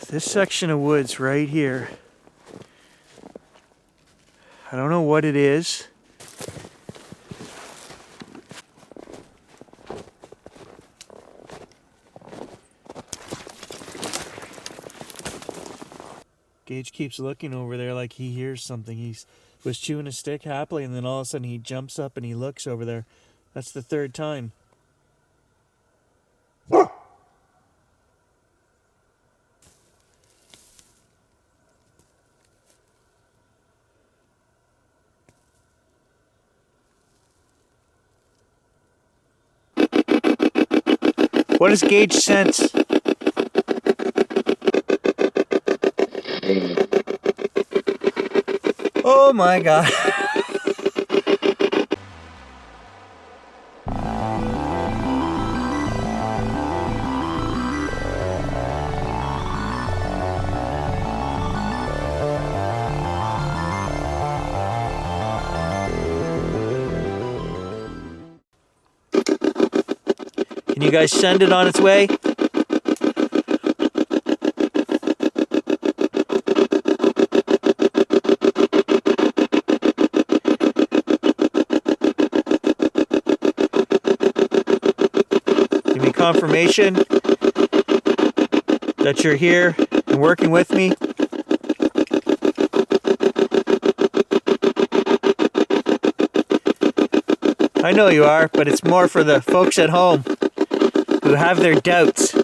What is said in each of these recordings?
This section of woods right here, I don't know what it is. Gage keeps looking over there like he hears something. He was chewing a stick happily, and then all of a sudden he jumps up and he looks over there. That's the third time. What does Gage sense? Oh my God. Can you guys send it on its way? Give me confirmation that you're here and working with me. I know you are, but it's more for the folks at home who have their doubts.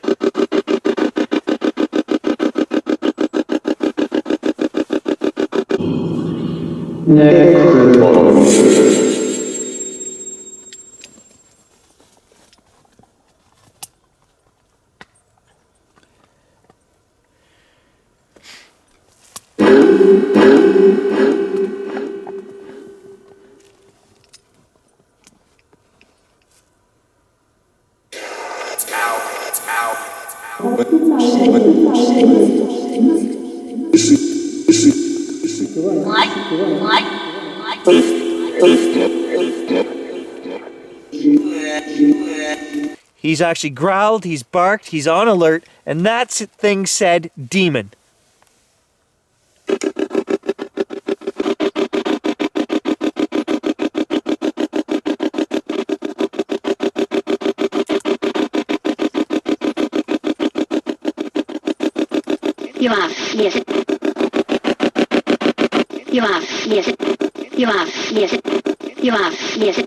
He's actually growled, he's barked, he's on alert, and that thing said demon. You are, yes. You are, yes. You are, yes. You are, yes.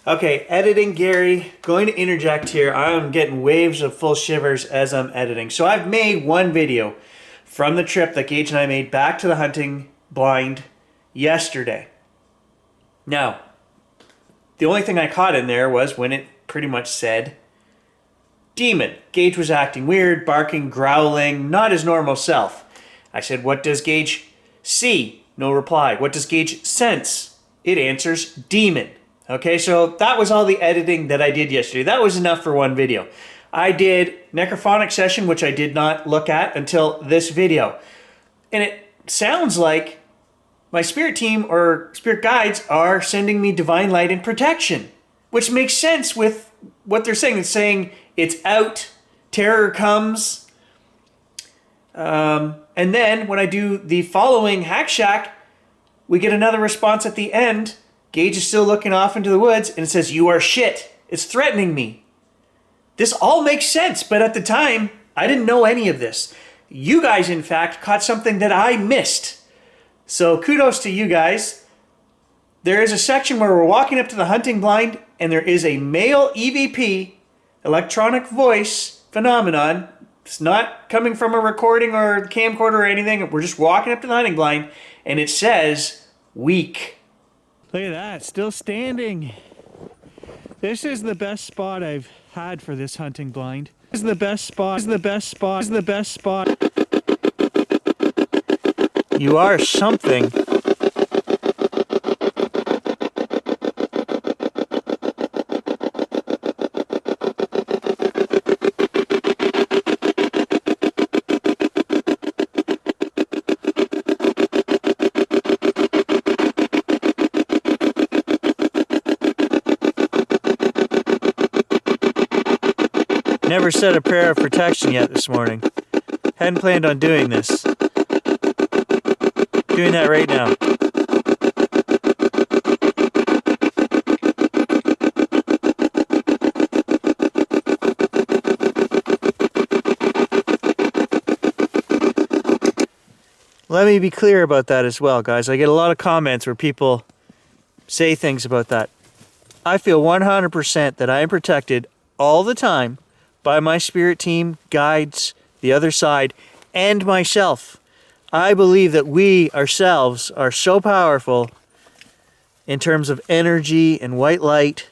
Okay, editing Gary, going to interject here. I'm getting waves of full shivers as I'm editing. So I've made one video from the trip that Gage and I made back to the hunting blind yesterday. Now, the only thing I caught in there was when it pretty much said demon. Gage was acting weird, barking, growling, not his normal self. I said, what does Gage see? No reply. What does Gage sense? It answers demon. Okay, so that was all the editing that I did yesterday. That was enough for one video. I did necrophonic session, which I did not look at until this video. And it sounds like my spirit team or spirit guides are sending me divine light and protection, which makes sense with what they're saying. It's saying it's out, terror comes. And then when I do the following Hack Shack, we get another response at the end. Gage is still looking off into the woods, and it says, you are shit. It's threatening me. This all makes sense, but at the time, I didn't know any of this. You guys, in fact, caught something that I missed. So kudos to you guys. There is a section where we're walking up to the hunting blind, and there is a male EVP, electronic voice phenomenon. It's not coming from a recording or camcorder or anything. We're just walking up to the hunting blind, and it says, weak. Look at that, still standing. This is the best spot I've had for this hunting blind. This is the best spot, this is the best spot, this is the best spot. You are something. Never said a prayer of protection yet this morning. Hadn't planned on doing this. Doing that right now. Let me be clear about that as well, guys. I get a lot of comments where people say things about that. I feel 100% that I am protected all the time by my spirit team, guides, the other side, and myself. I believe that we ourselves are so powerful in terms of energy and white light.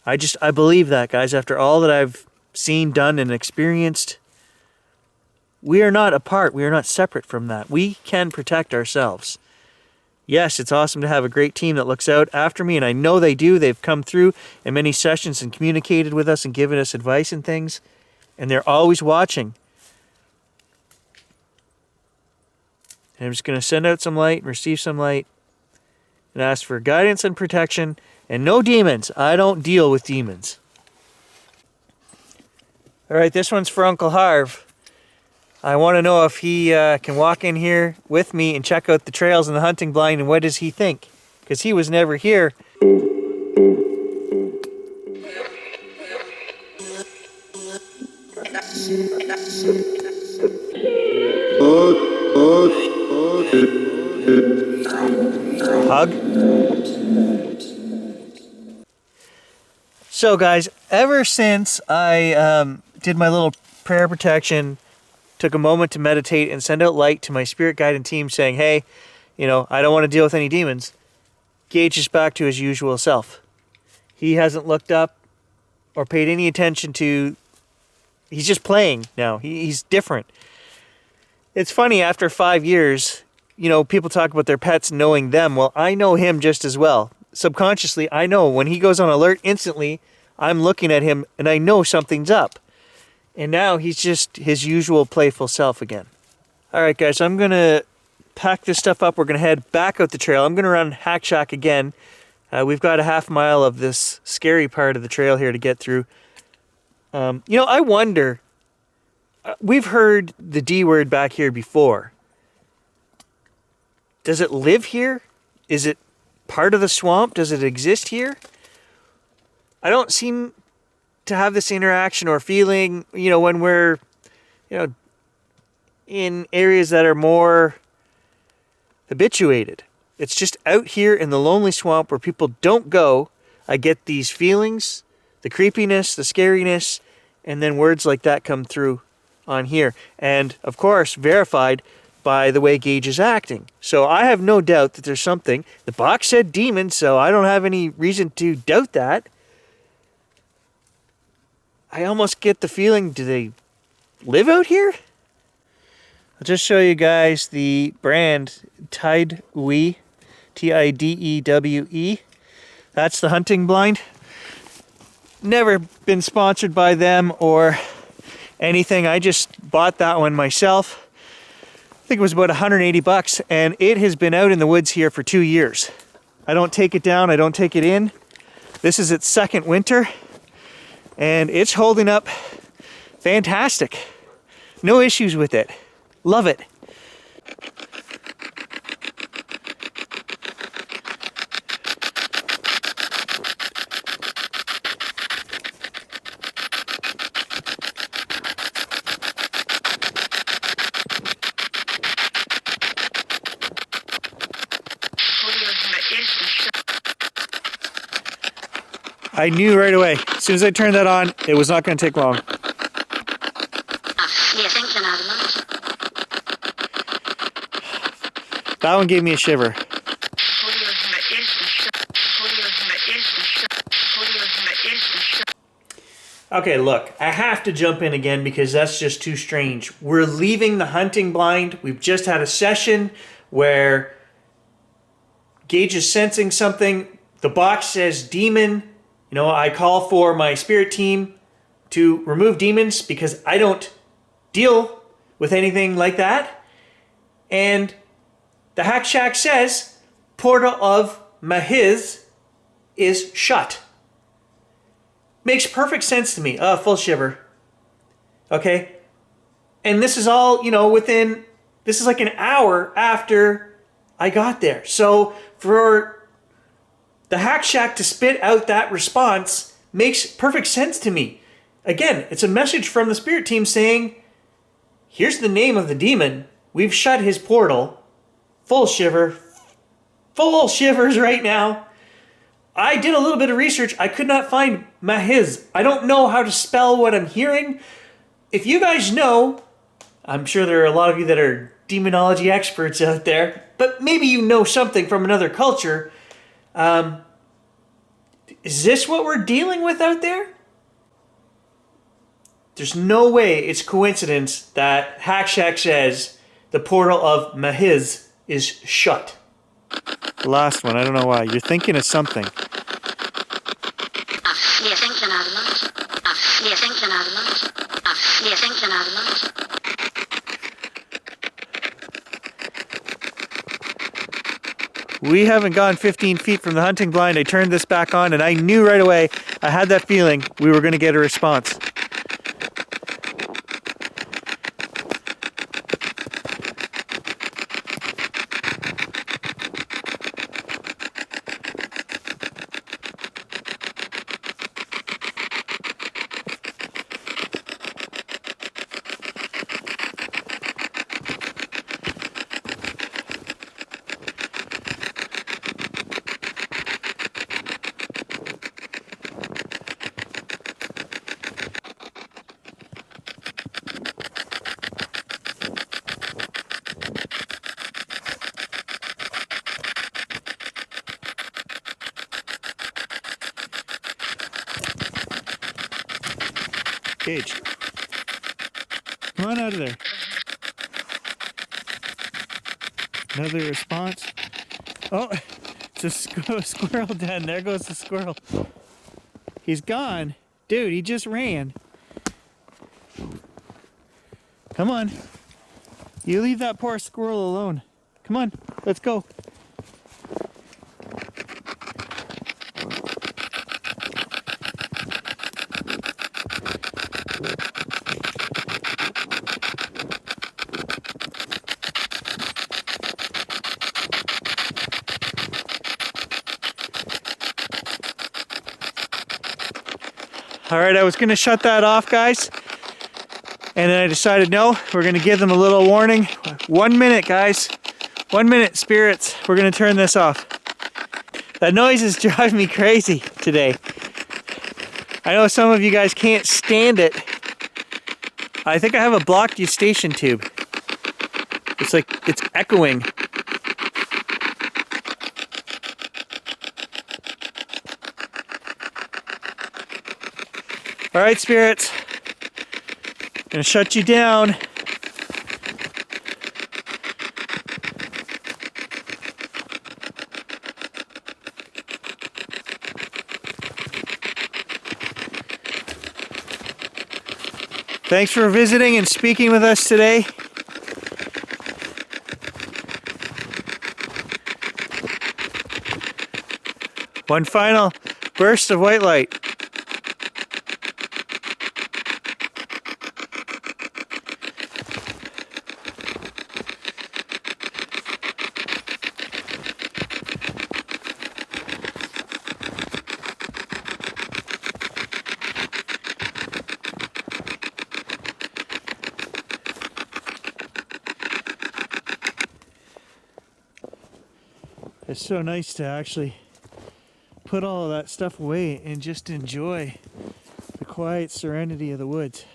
I believe that, guys, after all that I've seen, done, and experienced. We are not apart. We are not separate from that. We can protect ourselves. Yes, it's awesome to have a great team that looks out after me, and I know they do. They've come through in many sessions and communicated with us and given us advice and things, and they're always watching. And I'm just going to send out some light and receive some light and ask for guidance and protection, and no demons. I don't deal with demons. All right, this one's for Uncle Harv. I want to know if he can walk in here with me and check out the trails and the hunting blind, and what does he think? Because he was never here. Hug. So guys, ever since I did my little prayer protection, took a moment to meditate and send out light to my spirit guide and team saying, hey, I don't want to deal with any demons, Gage is back to his usual self. He hasn't looked up or paid any attention to, he's just playing now. He's different. It's funny, after 5 years, people talk about their pets knowing them. Well, I know him just as well. Subconsciously, I know when he goes on alert, instantly, I'm looking at him and I know something's up. And now he's just his usual playful self again. All right, guys, I'm going to pack this stuff up. We're going to head back out the trail. I'm going to run Hack Shack again. We've got a half mile of this scary part of the trail here to get through. I wonder, we've heard the D word back here before. Does it live here? Is it part of the swamp? Does it exist here? I don't seem to have this interaction or feeling, when we're, in areas that are more habituated. It's just out here in the lonely swamp where people don't go. I get these feelings, the creepiness, the scariness, and then words like that come through on here. And, of course, verified by the way Gage is acting. So I have no doubt that there's something. The box said demon, so I don't have any reason to doubt that. I almost get the feeling, do they live out here? I'll just show you guys the brand Tidewe, Tidewe. That's the hunting blind. Never been sponsored by them or anything. I just bought that one myself. I think it was about $180, and it has been out in the woods here for 2 years. I don't take it down, I don't take it in. This is its second winter. And it's holding up fantastic. No issues with it. Love it. I knew right away. As soon as I turned that on, it was not going to take long. That one gave me a shiver. Okay, look, I have to jump in again because that's just too strange. We're leaving the hunting blind. We've just had a session where Gage is sensing something. The box says demon. I call for my spirit team to remove demons because I don't deal with anything like that. And the Hack Shack says portal of Mahiz is shut. Makes perfect sense to me. Full shiver. Okay. And this is all, this is like an hour after I got there. So for the Hack Shack to spit out that response makes perfect sense to me. Again, it's a message from the spirit team saying, here's the name of the demon. We've shut his portal. Full shivers right now. I did a little bit of research. I could not find Mahiz. I don't know how to spell what I'm hearing. If you guys know, I'm sure there are a lot of you that are demonology experts out there, but maybe you know something from another culture. Is this what we're dealing with out there? There's no way it's coincidence that Hack Shack says the portal of Mahiz is shut. The last one, I don't know why. You're thinking of something. We haven't gone 15 feet from the hunting blind. I turned this back on and I knew right away, I had that feeling we were going to get a response. Gage, come on out of there. Another response. Oh, it's a squirrel den. There goes the squirrel. He's gone. Dude, he just ran. Come on. You leave that poor squirrel alone. Come on, let's go. All right, I was gonna shut that off, guys. And then I decided, no, we're gonna give them a little warning. 1 minute, guys. 1 minute, spirits. We're gonna turn this off. That noise is driving me crazy today. I know some of you guys can't stand it. I think I have a blocked eustachian tube. It's like, it's echoing. All right, spirits. Gonna shut you down. Thanks for visiting and speaking with us today. One final burst of white light. It's so nice to actually put all of that stuff away and just enjoy the quiet serenity of the woods.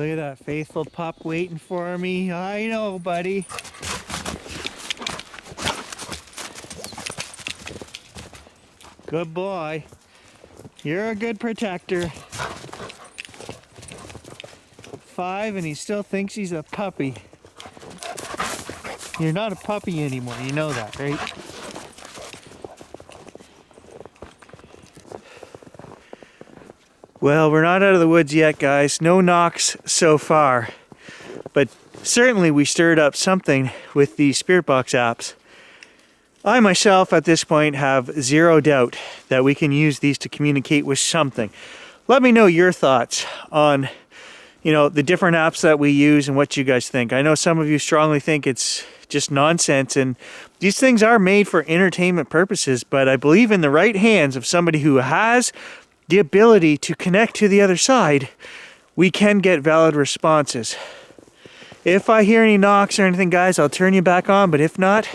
Look at that faithful pup waiting for me. I know, buddy. Good boy. You're a good protector. 5 and he still thinks he's a puppy. You're not a puppy anymore, you know that, right? Well, we're not out of the woods yet, guys. No knocks so far. But certainly we stirred up something with the Spirit Box apps. I myself at this point have zero doubt that we can use these to communicate with something. Let me know your thoughts on, you know, the different apps that we use and what you guys think. I know some of you strongly think it's just nonsense, and these things are made for entertainment purposes, but I believe in the right hands of somebody who has the ability to connect to the other side, we can get valid responses. If I hear any knocks or anything, guys, I'll turn you back on, but if not,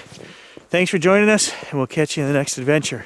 thanks for joining us, and we'll catch you in the next adventure.